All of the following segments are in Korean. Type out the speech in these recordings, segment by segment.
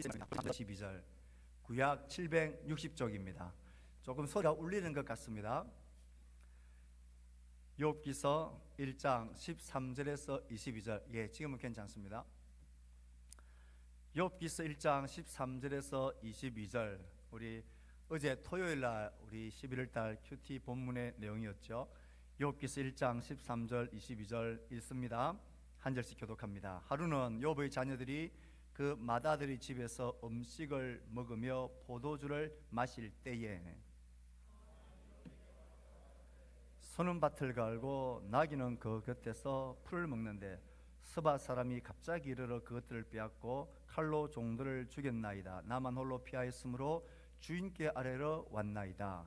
12절 구약 760쪽입니다. 조금 소리가 울리는 것 같습니다. 욥기서 1장 13절에서 22절. 예, 지금은 괜찮습니다. 욥기서 1장 13절에서 22절. 우리 어제 토요일 날 우리 11월 달 큐티 본문의 내용이었죠. 욥기서 1장 13절 22절 읽습니다. 한 절씩 교독합니다. 하루는 욥의 자녀들이 그 맏아들의 집에서 음식을 먹으며 포도주를 마실 때에 소는 밭을 갈고 나귀는 그 곁에서 풀을 먹는데 스바 사람이 갑자기 이르러 그것들을 빼앗고 칼로 종들을 죽였나이다. 나만 홀로 피하였으므로 주인께 아뢰러 왔나이다.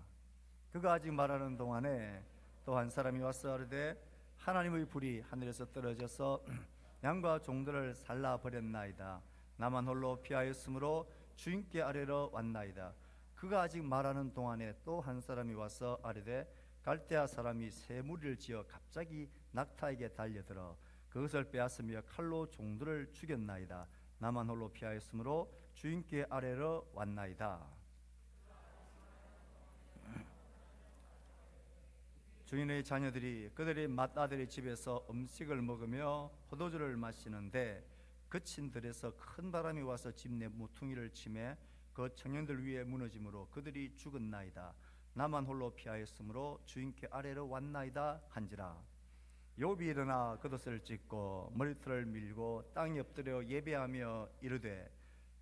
그가 아직 말하는 동안에 또 한 사람이 와서 아뢰되 하나님의 불이 하늘에서 떨어져서 양과 종들을 살라버렸나이다. 나만 홀로 피하였으므로 주인께 아뢰러 왔나이다. 그가 아직 말하는 동안에 또 한 사람이 와서 아뢰되 갈대아 사람이 새 무리를 지어 갑자기 낙타에게 달려들어 그것을 빼앗으며 칼로 종들을 죽였나이다. 나만 홀로 피하였으므로 주인께 아뢰러 왔나이다. 주인의 자녀들이 그들의 맏아들의 집에서 음식을 먹으며 포도주를 마시는데 그친 들에서 큰 바람이 와서 집 내 모퉁이를 치매 그 청년들 위에 무너짐으로 그들이 죽었나이다. 나만 홀로 피하였으므로 주인께 아뢰러 왔나이다 한지라. 욥이 일어나 겉옷을 찢고 머리털을 밀고 땅에 엎드려 예배하며 이르되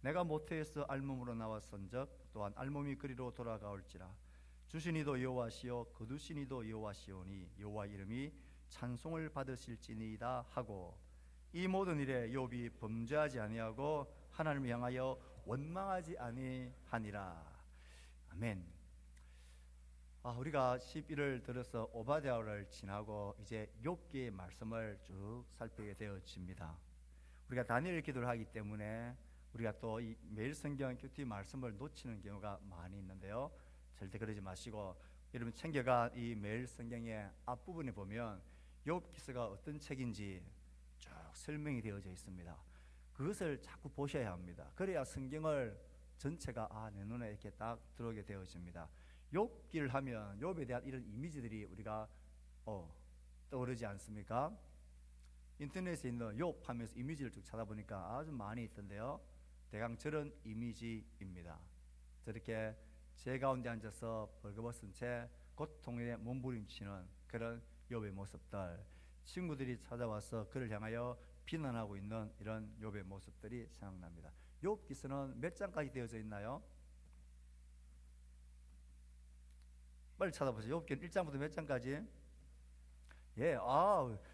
내가 모태에서 알몸으로 나왔은즉 또한 알몸이 그리로 돌아가올지라. 주신 이도 여호와시요 거두신 이도 여호와시오니 여호와 이름이 찬송을 받으실지니이다 하고 이 모든 일에 욥이 범죄하지 아니하고 하나님을 향하여 원망하지 아니하니라. 아멘. 우리가 11월 들어서 오바댜를 지나고 이제 욥기의 말씀을 쭉 살피게 되어집니다. 우리가 다니엘 기도를 하기 때문에 우리가 또 이 매일 성경 큐티 말씀을 놓치는 경우가 많이 있는데요. 절대 그러지 마시고 여러분 챙겨가 이 매일 성경의 앞부분에 보면 욥기서가 어떤 책인지 쭉 설명이 되어져 있습니다. 그것을 자꾸 보셔야 합니다. 그래야 성경을 전체가 내 눈에 이렇게 딱 들어오게 되어집니다. 욥기를 하면 욥에 대한 이런 이미지들이 우리가 떠오르지 않습니까? 인터넷에 있는 욥 하면서 이미지를 쭉 찾아보니까 아주 많이 있던데요. 대강 저런 이미지입니다. 저렇게 제 가운데 앉아서 벌거벗은 채 고통에 몸부림치는 그런 욥의 모습들, 친구들이 찾아와서 그를 향하여 비난하고 있는 이런 욥의 모습들이 생각납니다. 욥기서는 몇 장까지 되어져 있나요? 빨리 찾아보세요. 욥기는 1장부터 몇 장까지? 예,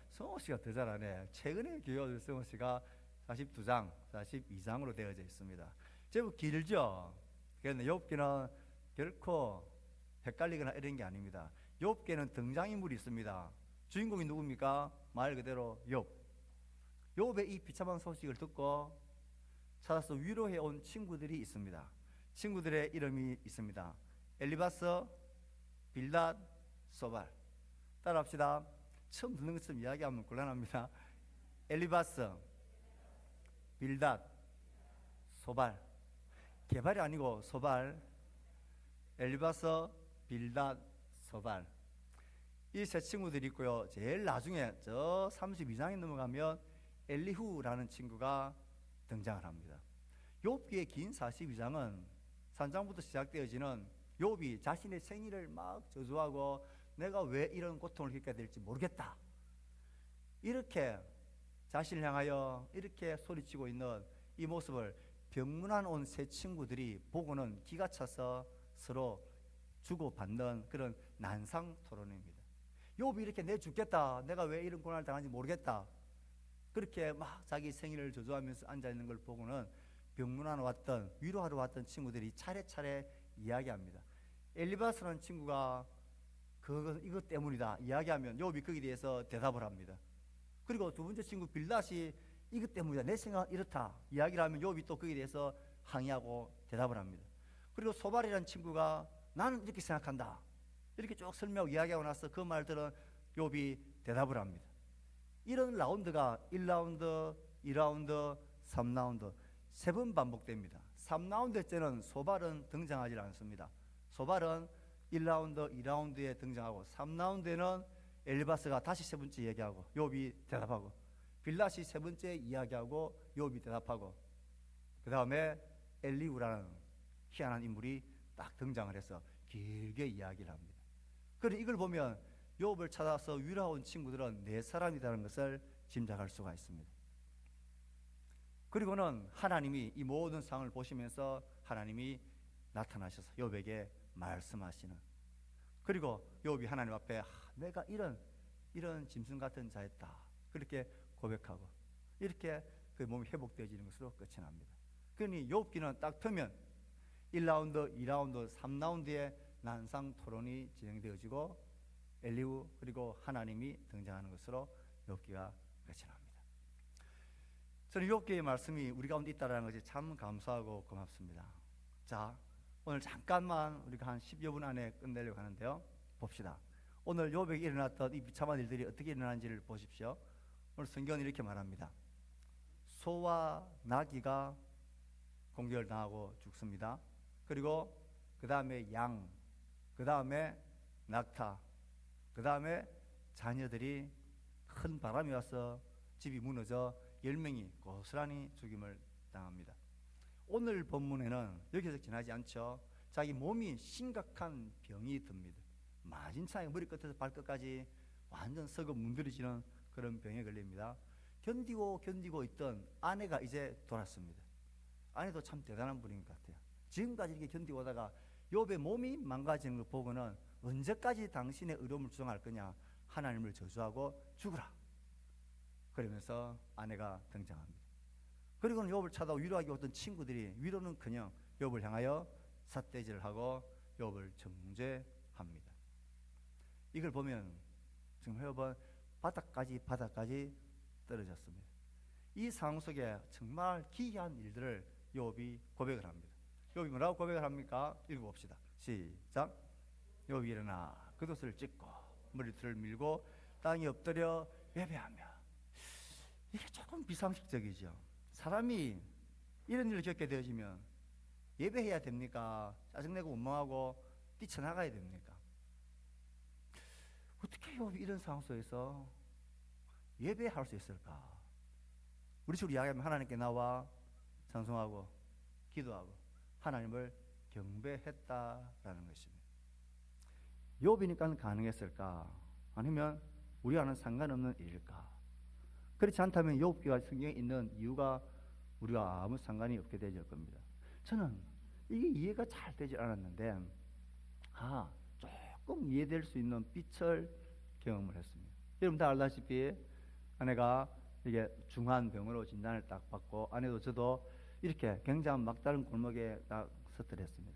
성호 씨가 더 잘하네. 최근에 교육 성호 씨가 42장, 42장으로 되어져 있습니다. 제법 길죠? 그런데 욥기는 결코 헷갈리거나 이런 게 아닙니다. 욥기에는 등장인물이 있습니다. 주인공이 누굽니까? 말 그대로 욥. 욥의 이 비참한 소식을 듣고 찾아서 위로해 온 친구들이 있습니다. 친구들의 이름이 있습니다. 엘리바스, 빌닷, 소발. 따라합시다. 처음 듣는 것처럼 이야기하면 곤란합니다. 엘리바스, 빌닷, 소발. 개발이 아니고 소발. 엘리바스, 빌닷, 소발. 이 세 친구들이 있고요. 제일 나중에 저 32장에 넘어가면 엘리후라는 친구가 등장을 합니다. 욥기의 긴 42장은 3장부터 시작되어지는 욥이 자신의 생일을 막 저주하고 내가 왜 이런 고통을 겪게 될지 모르겠다, 이렇게 자신을 향하여 이렇게 소리치고 있는 이 모습을 병문안 온 세 친구들이 보고는 기가 차서 서로 주고받는 그런 난상 토론입니다. 욥이 이렇게 내 죽겠다, 내가 왜 이런 고난을 당하는지 모르겠다, 그렇게 막 자기 생일을 저주하면서 앉아있는 걸 보고는 병문안 왔던, 위로하러 왔던 친구들이 차례차례 이야기합니다. 엘리바스라는 친구가 이것 때문이다 이야기하면 욥이 거기에 대해서 대답을 합니다. 그리고 두 번째 친구 빌닷이 이것 때문이다, 내 생각은 이렇다 이야기를 하면 욥이 또 거기에 대해서 항의하고 대답을 합니다. 그리고 소발이라는 친구가 나는 이렇게 생각한다, 이렇게 쭉 설명하고 이야기하고 나서 그 말들은 욥이 대답을 합니다. 이런 라운드가 1라운드, 2라운드, 3라운드 3번 반복됩니다. 3라운드 때는 소발은 등장하지 않습니다. 소발은 1라운드, 2라운드에 등장하고 3라운드에는 엘리바스가 다시 세 번째 얘기하고 욥이 대답하고 빌닷이 세 번째 이야기하고 욥이 대답하고 그 다음에 엘리후라는 희한한 인물이 딱 등장을 해서 길게 이야기를 합니다. 그런데 이걸 보면 욥을 찾아서 위로한 친구들은 4사람이라는 것을 짐작할 수가 있습니다. 그리고는 하나님이 이 모든 상황을 보시면서 하나님이 나타나셔서 욥에게 말씀하시는, 그리고 욥이 하나님 앞에 내가 이런 짐승 같은 자였다 그렇게 고백하고 이렇게 그 몸이 회복되어지는 것으로 끝이 납니다. 그러니 욥기는 딱 트면 1라운드, 2라운드, 3라운드에 난상 토론이 진행되어지고 엘리후 그리고 하나님이 등장하는 것으로 욥기가 끝이 납니다. 저는 욥기의 말씀이 우리 가운데 있다는 것이 참 감사하고 고맙습니다. 자, 오늘 잠깐만 우리가 한 10여 분 안에 끝내려고 하는데요. 봅시다. 오늘 욥에게 일어났던 이 비참한 일들이 어떻게 일어난지를 보십시오. 오늘 성경은 이렇게 말합니다. 소와 나귀가 공격을 당하고 죽습니다. 그리고 그 다음에 양, 그 다음에 낙타, 그 다음에 자녀들이 큰 바람이 와서 집이 무너져 10명이 고스란히 죽임을 당합니다. 오늘 본문에는 여기서 지나지 않죠. 자기 몸이 심각한 병이 듭니다. 마진창에 머리끝에서 발끝까지 완전 썩어 문드러지는 그런 병에 걸립니다. 견디고 있던 아내가 이제 돌았습니다. 아내도 참 대단한 분인 것 같아요. 지금까지 이렇게 견디고 오다가 욥의 몸이 망가지는 걸 보고는 언제까지 당신의 의로움을 주장할 거냐, 하나님을 저주하고 죽으라 그러면서 아내가 등장합니다. 그리고는 욥을 찾아오 위로하기 왔던 친구들이 위로는커녕 욥을 향하여 삿대질을 하고 욥을 정죄합니다. 이걸 보면 지금 욥은 바닥까지 떨어졌습니다. 이 상황 속에 정말 기이한 일들을 욥이 고백을 합니다. 욥이 뭐라고 고백을 합니까? 읽어봅시다. 시작. 욥이 일어나 겉옷을 찢고 머리털을 밀고 땅에 엎드려 예배하며. 이게 조금 비상식적이죠. 사람이 이런 일을 겪게 되어지면 예배해야 됩니까? 짜증내고 원망하고 뛰쳐나가야 됩니까? 어떻게 욥이 이런 상황 속에서 예배할 수 있을까? 우리 식으로 이야기하면 하나님께 나와 찬송하고 기도하고 하나님을 경배했다라는 것입니다. 욥이니까 가능했을까? 아니면 우리와는 상관없는 일일까? 그렇지 않다면 욥기가 성경에 있는 이유가 우리와 아무 상관이 없게 되질 겁니다. 저는 이게 이해가 잘 되지 않았는데 조금 이해될 수 있는 빛을 경험을 했습니다. 여러분 다 알다시피 아내가 이게 중한 병으로 진단을 딱 받고 아내도 저도 이렇게 굉장히 막다른 골목에 딱 서들었습니다.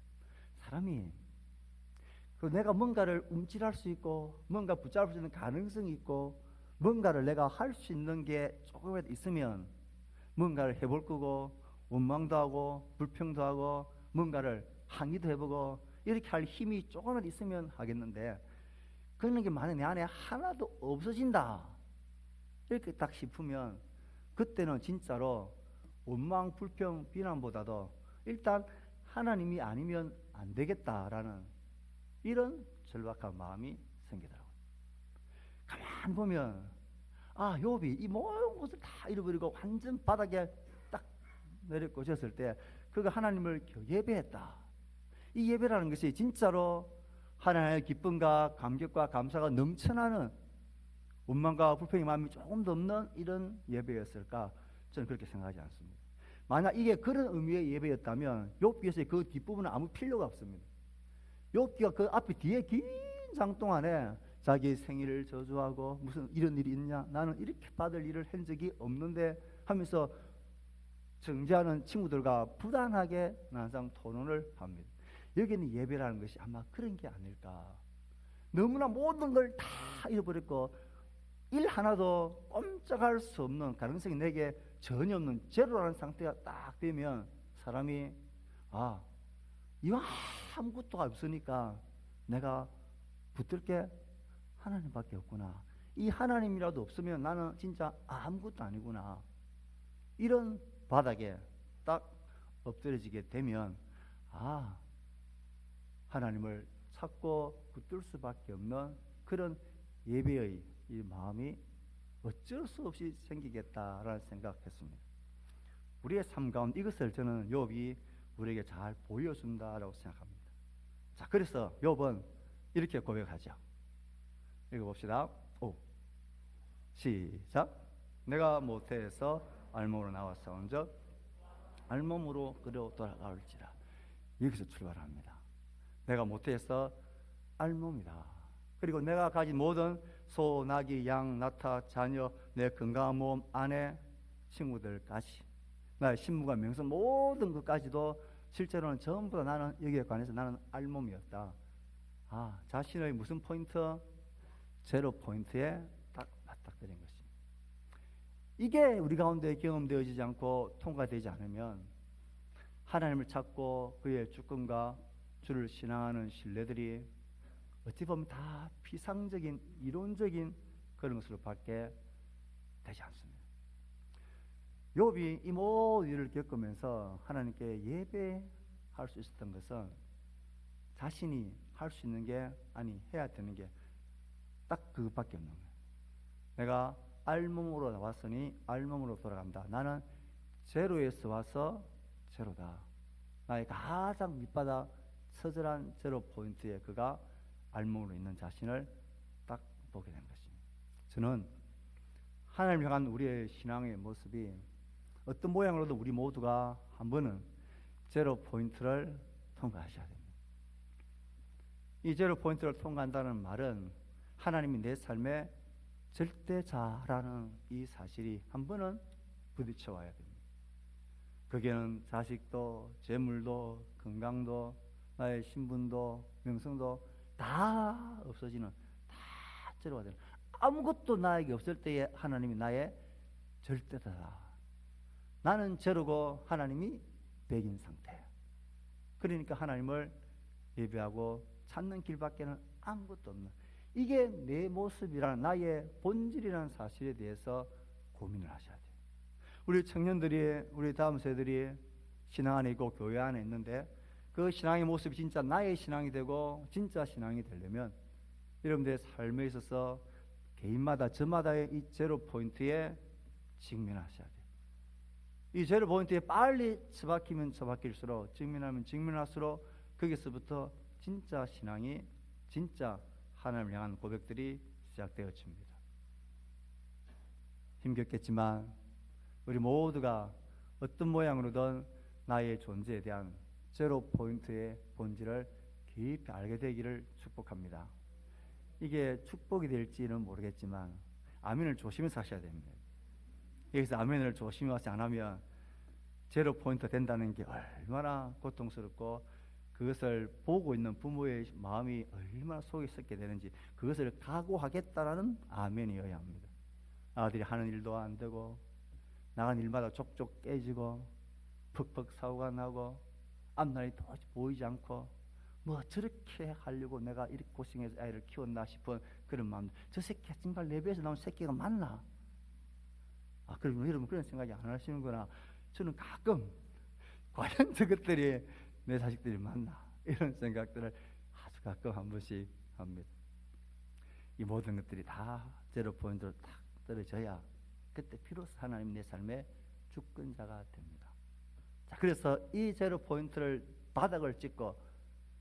사람이 내가 뭔가를 움찔할 수 있고 뭔가 붙잡을 수 있는 가능성이 있고 뭔가를 내가 할 수 있는 게 조금이라도 있으면 뭔가를 해볼 거고 원망도 하고 불평도 하고 뭔가를 항의도 해보고 이렇게 할 힘이 조금이라도 있으면 하겠는데 그런 게 만약에 내 안에 하나도 없어진다 이렇게 딱 싶으면 그때는 진짜로 원망, 불평, 비난보다도 일단 하나님이 아니면 안 되겠다라는 이런 절박한 마음이 생기더라고요. 가만 보면 욥이 이 모든 것을 다 잃어버리고 완전 바닥에 딱 내려꽂혔을 때 그가 하나님을 예배했다. 이 예배라는 것이 진짜로 하나님의 기쁨과 감격과 감사가 넘쳐나는 원망과 불평의 마음이 조금도 없는 이런 예배였을까? 저는 그렇게 생각하지 않습니다. 만약 이게 그런 의미의 예배였다면 욥기에서의 그 뒷부분은 아무 필요가 없습니다. 욥기가 그 앞에 뒤에 긴 장 동안에 자기 생일을 저주하고 무슨 이런 일이 있냐, 나는 이렇게 받을 일을 한 적이 없는데 하면서 정죄하는 친구들과 부단하게 난상 토론을 합니다. 여기는 예배라는 것이 아마 그런 게 아닐까. 너무나 모든 걸 다 잃어버렸고 일 하나도 꼼짝할 수 없는 가능성이 내게 전혀 없는 제로라는 상태가 딱 되면 사람이 이거 아무것도 없으니까 내가 붙들 게 하나님밖에 없구나. 이 하나님이라도 없으면 나는 진짜 아무것도 아니구나. 이런 바닥에 딱 엎드려지게 되면 하나님을 찾고 붙들 수밖에 없는 그런 예배의 이 마음이 어쩔 수 없이 생기겠다라는 생각했습니다. 우리의 삶 가운데 이것을 저는 욥이 우리에게 잘 보여준다라고 생각합니다. 자, 그래서 욥은 이렇게 고백하죠. 읽어봅시다. 시작. 내가 모태에서 알몸으로 나왔사온즉 알몸으로 그려 돌아갈지라. 여기서 출발합니다. 내가 모태에서 알몸이다. 그리고 내가 가진 모든 소, 나귀, 양, 나타, 자녀, 내 건강한 몸, 아내, 친구들까지, 나의 신분과 명성 모든 것까지도 실제로는 전부 다 나는 여기에 관해서 나는 알몸이었다. 자신의 무슨 포인트? 제로 포인트에 딱 맞닥뜨린 것입니다. 이게 우리 가운데 경험되어지지 않고 통과되지 않으면 하나님을 찾고 그의 주권과 주를 신앙하는 신뢰들이 어찌 보면 다 피상적인 이론적인 그런 것으로 밖에 되지 않습니다. 욥이 이 모든 일을 겪으면서 하나님께 예배할 수 있었던 것은 자신이 할 수 있는 게 해야 되는 게 딱 그것밖에 없는 거예요. 내가 알몸으로 나왔으니 알몸으로 돌아간다. 나는 제로에서 와서 제로다. 나의 가장 밑바닥 처절한 제로 포인트에 그가 알몸으로 있는 자신을 딱 보게 된 것입니다. 저는 하나님을 향한 우리의 신앙의 모습이 어떤 모양으로도 우리 모두가 한 번은 제로 포인트를 통과하셔야 됩니다. 이 제로 포인트를 통과한다는 말은 하나님이 내 삶의 절대자라는 이 사실이 한 번은 부딪혀 와야 됩니다. 거기에는 자식도, 재물도, 건강도, 나의 신분도, 명성도 다 없어지는, 다 제로가 되는, 아무것도 나에게 없을 때에 하나님이 나의 절대자다. 나는 제로고 하나님이 백인 상태. 그러니까 하나님을 예배하고 찾는 길밖에는 아무것도 없는, 이게 내 모습이라는, 나의 본질이라는 사실에 대해서 고민을 하셔야 돼요. 우리 청년들이, 우리 다음 세대들이 신앙 안에 있고 교회 안에 있는데 그 신앙의 모습이 진짜 나의 신앙이 되고 진짜 신앙이 되려면 여러분들의 삶에 있어서 개인마다 저마다의 이 제로 포인트에 직면하셔야 돼요. 이 제로 포인트에 빨리 처박히면 처박힐수록, 직면하면 직면할수록 거기서부터 진짜 신앙이, 진짜 하나님을 향한 고백들이 시작되어집니다. 힘겹겠지만 우리 모두가 어떤 모양으로든 나의 존재에 대한 제로 포인트의 본질을 깊이 알게 되기를 축복합니다. 이게 축복이 될지는 모르겠지만 아멘을 조심해서 하셔야 됩니다. 여기서 아멘을 조심하지 않으면 제로 포인트 된다는 게 얼마나 고통스럽고, 그것을 보고 있는 부모의 마음이 얼마나 속에 썩게 되는지 그것을 각오하겠다라는 아멘이어야 합니다. 아들이 하는 일도 안 되고 나간 일마다 족족 깨지고 퍽퍽 사고가 나고 앞날이 도저히 보이지 않고, 뭐 저렇게 하려고 내가 이렇게 고생해서 아이를 키웠나 싶은 그런 마음. 저 새끼 정말 내 배에서 나온 새끼가 맞나? 그러면 여러분 그런 생각이 안 하시는구나. 저는 가끔 과연 저것들이 내 자식들이 맞나? 이런 생각들을 아주 가끔 한 번씩 합니다. 이 모든 것들이 다 제로 포인트로 딱 떨어져야 그때 비로소 하나님 내 삶의 주권자가 됩니다. 자, 그래서 이 제로 포인트를 바닥을 찍고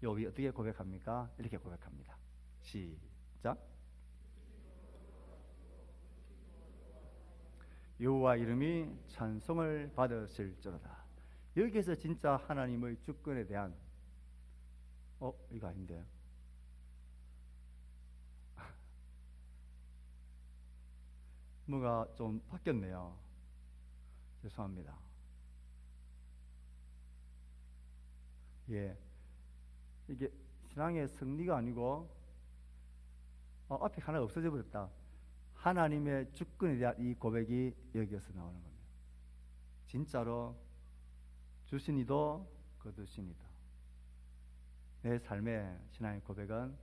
여기 어떻게 고백합니까? 이렇게 고백합니다. 시작. 여호와 이름이 찬송을 받으실지로다. 여기에서 진짜 하나님의 주권에 대한, 이거 아닌데, 뭐가 좀 바뀌었네요. 죄송합니다. 이게 신앙의 승리가 아니고 앞에 하나가 없어져 버렸다. 하나님의 주권에 대한 이 고백이 여기에서 나오는 겁니다. 진짜로 주신이도 거두신이다. 내 삶의 신앙의 고백은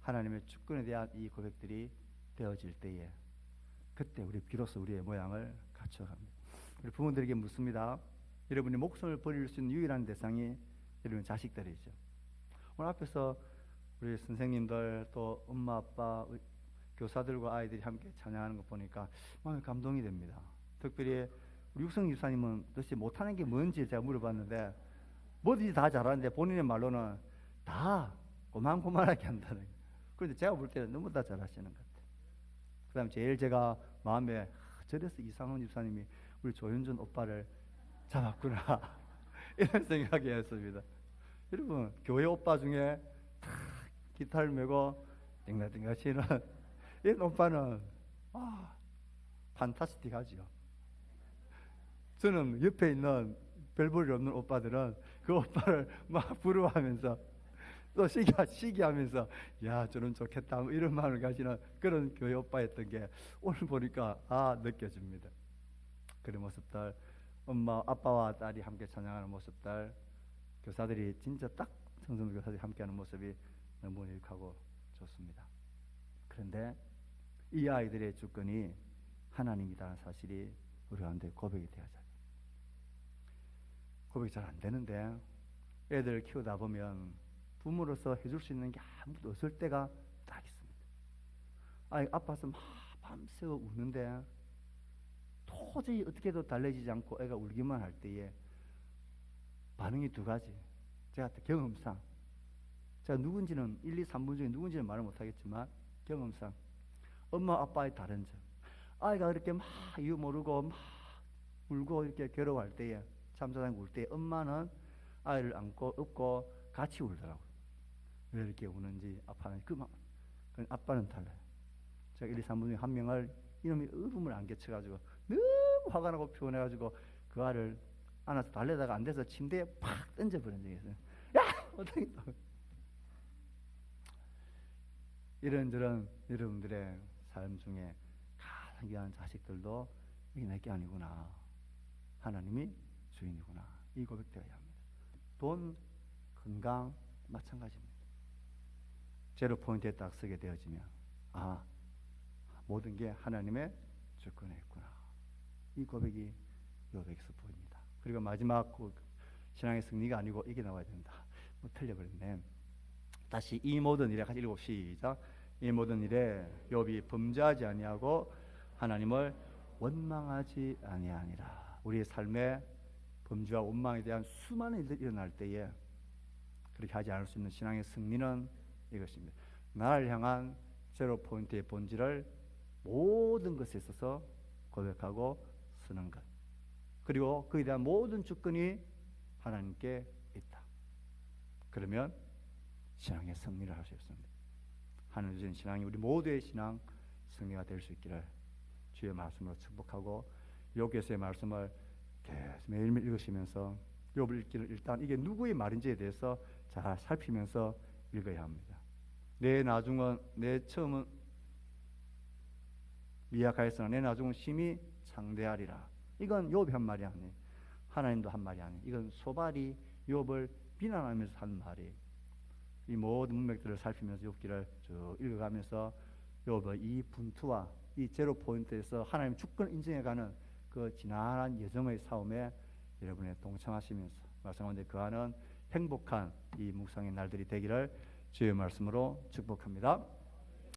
하나님의 주권에 대한 이 고백들이 되어질 때에 그때 우리 비로소 우리의 모양을 갖춰갑니다. 우리 부모들에게 묻습니다. 여러분이 목숨을 버릴 수 있는 유일한 대상이 여러분 자식들이죠. 오늘 앞에서 우리 선생님들 또 엄마 아빠 교사들과 아이들이 함께 찬양하는 거 보니까 마음이 감동이 됩니다. 특별히 우리 육성 집사님은 도대체 못하는 게 뭔지 제가 물어봤는데 뭐든지 다 잘하는데 본인의 말로는 다 고만고만하게 한다는 거예요. 그런데 제가 볼 때는 너무 다 잘하시는 것 같아요. 그 다음에 제일 제가 마음에 저래서 이상훈 집사님이 우리 조윤준 오빠를 잡았구나 이런 생각이 했습니다. 여러분 교회 오빠 중에 다 기타를 메고 띵가띵가 치는 이 오빠는 판타스틱하죠. 저는 옆에 있는 별 볼일 없는 오빠들은 그 오빠를 막 부러워하면서 또 시기하면서 야 저는 좋겠다 뭐 이런 마음을 가지는 그런 교회 오빠였던 게 오늘 보니까 느껴집니다. 그런 모습들, 엄마 아빠와 딸이 함께 찬양하는 모습들, 교사들이 진짜 딱 청소년 교사들이 함께하는 모습이 너무 유익하고 좋습니다. 그런데 이 아이들의 주권이 하나님이라는 사실이 우리 가운데 고백이 되어야죠. 고백이 잘 안 되는데 애들 키우다 보면 부모로서 해줄 수 있는 게 아무것도 없을 때가 딱 있습니다. 아파서 막 밤새워 우는데 도저히 어떻게 해도 달래지지 않고 애가 울기만 할 때에 반응이 두 가지. 제가 경험상 제가 누군지는 1, 2, 3분 중에 누군지는 말을 못하겠지만 경험상 엄마 아빠의 다른 점, 아이가 그렇게 막 이유 모르고 막 울고 이렇게 괴로워할 때에 잠자다니고 울 때 엄마는 아이를 안고 업고 같이 울더라고요. 왜 이렇게 우는지 아빠는 아빠는 달라요. 제가 1, 2, 3분 중에 한 명을 이놈이 으름을 안겨쳐가지고 너무 화가 나고 피곤해가지고 그 아이를 안아서 달래다가 안 돼서 침대에 팍 던져버린 적이 있어요. 야! 어떻게 또 이런저런 여러분들의 삶 중에 가장 귀한 자식들도 이게 내게 아니구나, 하나님이 주인이구나, 이 고백되어야 합니다. 돈, 건강 마찬가지입니다. 제로 포인트에 딱 서게 되어지면 모든 게 하나님의 주권에 있구나, 이 고백이 여백에서 보입니다. 그리고 마지막 신앙의 승리가 아니고 이게 나와야 된다. 틀려버렸네. 다시 이 모든 일에 같이 읽어봅시다. 시작. 이 모든 일에 욥이 범죄하지 아니하고 하나님을 원망하지 아니하니라. 우리의 삶에 범죄와 원망에 대한 수많은 일들이 일어날 때에 그렇게 하지 않을 수 있는 신앙의 승리는 이것입니다. 나를 향한 제로 포인트의 본질을 모든 것에 있어서 고백하고 쓰는 것, 그리고 그에 대한 모든 주권이 하나님께 있다. 그러면 신앙의 승리를 할 수 있습니다. 하나님 주신 신앙이 우리 모두의 신앙 승리가 될 수 있기를 주의 말씀으로 축복하고, 욥기서의 말씀을 계속 매일매일 읽으시면서 욥을 읽기를 일단 이게 누구의 말인지에 대해서 잘 살피면서 읽어야 합니다. 내 나중은 내 처음은 미약하였으나 내 나중은 심히 창대하리라. 이건 욥이 한 말이 아니에요. 하나님도 한 말이 아니에요. 이건 소발이 욥을 비난하면서 한 말이에요. 이 모든 문맥들을 살피면서 욥기를 쭉 읽어가면서 욥의 이 분투와 이 제로 포인트에서 하나님 주권을 인정해가는 그 지난한 여정의 싸움에 여러분의 동참하시면서 말씀 가운데 거하는 행복한 이 묵상의 날들이 되기를 주의 말씀으로 축복합니다.